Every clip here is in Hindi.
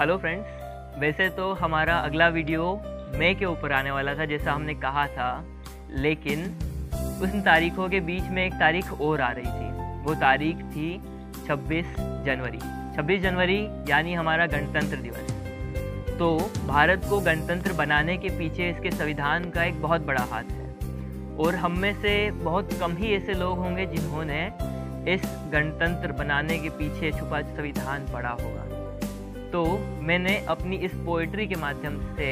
हेलो फ्रेंड्स, वैसे तो हमारा अगला वीडियो मई के ऊपर आने वाला था जैसा हमने कहा था, लेकिन उन तारीखों के बीच में एक तारीख और आ रही थी। वो तारीख थी 26 जनवरी। 26 जनवरी यानी हमारा गणतंत्र दिवस। तो भारत को गणतंत्र बनाने के पीछे इसके संविधान का एक बहुत बड़ा हाथ है और हम में से बहुत कम ही ऐसे लोग होंगे जिन्होंने इस गणतंत्र बनाने के पीछे छुपा संविधान पढ़ा होगा। तो मैंने अपनी इस पोइट्री के माध्यम से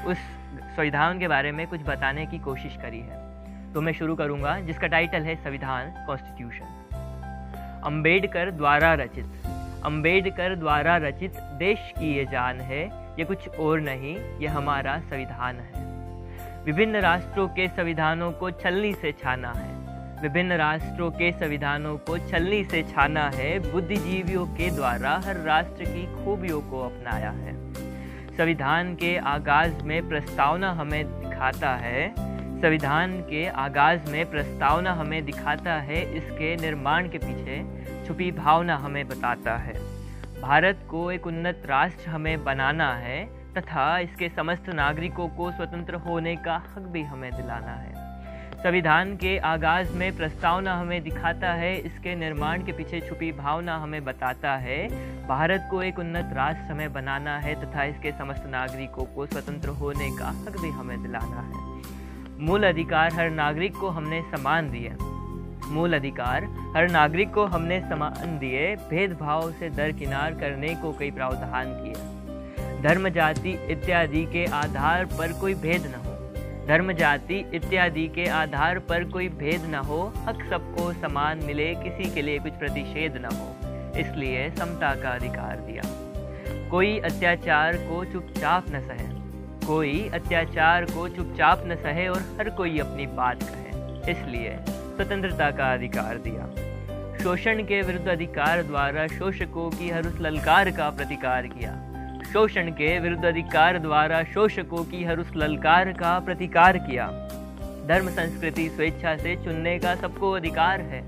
उस संविधान के बारे में कुछ बताने की कोशिश करी है। तो मैं शुरू करूंगा, जिसका टाइटल है संविधान, कॉन्स्टिट्यूशन। अंबेडकर द्वारा रचित, अंबेडकर द्वारा रचित देश की ये जान है, ये कुछ और नहीं, ये हमारा संविधान है। विभिन्न राष्ट्रों के संविधानों को छलनी से छाना है, विभिन्न राष्ट्रों के संविधानों को छलनी से छाना है, बुद्धिजीवियों के द्वारा हर राष्ट्र की खूबियों को अपनाया है। संविधान के आगाज में प्रस्तावना हमें दिखाता है, संविधान के आगाज में प्रस्तावना हमें दिखाता है, इसके निर्माण के पीछे छुपी भावना हमें बताता है। भारत को एक उन्नत राष्ट्र हमें बनाना है तथा इसके समस्त नागरिकों को स्वतंत्र होने का हक भी हमें दिलाना है। संविधान के आगाज में प्रस्तावना हमें दिखाता है, इसके निर्माण के पीछे छुपी भावना हमें बताता है। भारत को एक उन्नत राष्ट्र हमें बनाना है तथा इसके समस्त नागरिकों को स्वतंत्र होने का हक भी हमें दिलाना है। मूल अधिकार हर नागरिक को हमने समान दिए, मूल अधिकार हर नागरिक को हमने समान दिए, भेदभाव से दरकिनार करने को कई प्रावधान किए। धर्म, जाति इत्यादि के आधार पर कोई भेद न हो, धर्म, जाति इत्यादि के आधार पर कोई भेद न हो, हक सबको समान मिले, किसी के लिए कुछ प्रतिषेध न हो, इसलिए समता का अधिकार दिया। कोई अत्याचार को चुपचाप न सहे, कोई अत्याचार को चुपचाप न सहे और हर कोई अपनी बात कहे, इसलिए स्वतंत्रता का अधिकार दिया। शोषण के विरुद्ध अधिकार द्वारा शोषकों की हर उस ललकार का प्रतिकार किया, शोषण के विरुद्ध अधिकार द्वारा शोषकों की हर उस ललकार का प्रतिकार किया। धर्म, संस्कृति स्वेच्छा से चुनने का सबको अधिकार है,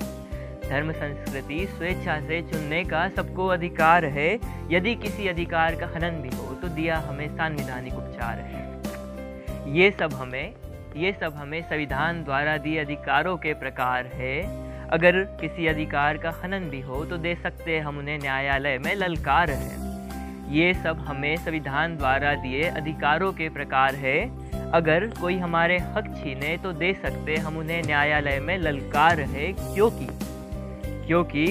धर्म, संस्कृति स्वेच्छा से चुनने का सबको अधिकार है। यदि किसी अधिकार का हनन भी हो तो दिया हमें संवैधानिक उपचार है। ये सब हमें संविधान द्वारा दिए अधिकारों के प्रकार है। अगर किसी अधिकार का हनन भी हो तो दे सकते हम उन्हें न्यायालय में ललकार है। ये सब हमें संविधान द्वारा दिए अधिकारों के प्रकार है। अगर कोई हमारे हक छीने तो दे सकते हम उन्हें न्यायालय में ललकार है, क्योंकि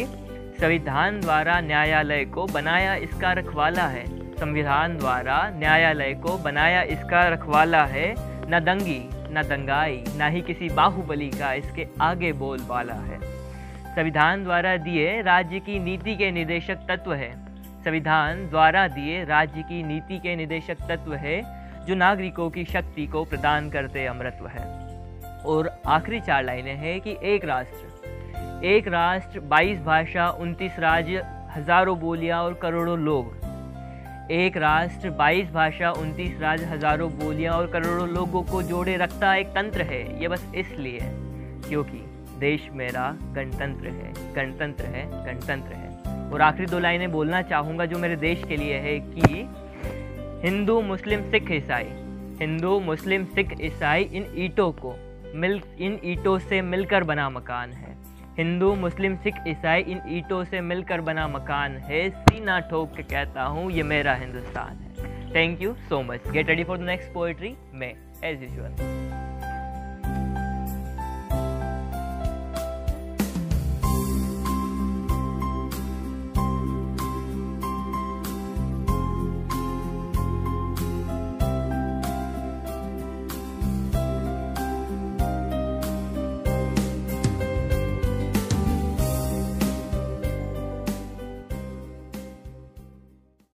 संविधान द्वारा न्यायालय को बनाया इसका रखवाला है, संविधान द्वारा न्यायालय को बनाया इसका रखवाला है। न दंगी, न दंगाई, न ही किसी बाहुबली का इसके आगे बोलबाला है। संविधान द्वारा दिए राज्य की नीति के निदेशक तत्व है, संविधान द्वारा दिए राज्य की नीति के निदेशक तत्व है, जो नागरिकों की शक्ति को प्रदान करते अमृतत्व है। और आखिरी 4 लाइनें हैं कि एक राष्ट्र 22 भाषा 29 राज्य हजारों बोलियां और करोड़ों लोग। एक राष्ट्र 22 भाषा 29 राज्य हजारों बोलियां और करोड़ों लोगों को जोड़े रखता एक तंत्र है। ये बस इसलिए क्योंकि देश मेरा गणतंत्र है, गणतंत्र है, गणतंत्र है। और आखिरी 2 लाइनें बोलना चाहूँगा जो मेरे देश के लिए है कि हिंदू, मुस्लिम, सिख, ईसाई, हिंदू, मुस्लिम, सिख, ईसाई, इन ईंटों से मिलकर बना मकान है। हिंदू, मुस्लिम, सिख, ईसाई, इन ईंटों से मिलकर बना मकान है। सीना ठोक के कहता हूँ, ये मेरा हिंदुस्तान है। Thank you so much. Get ready for the next poetry में एज यूजुअल।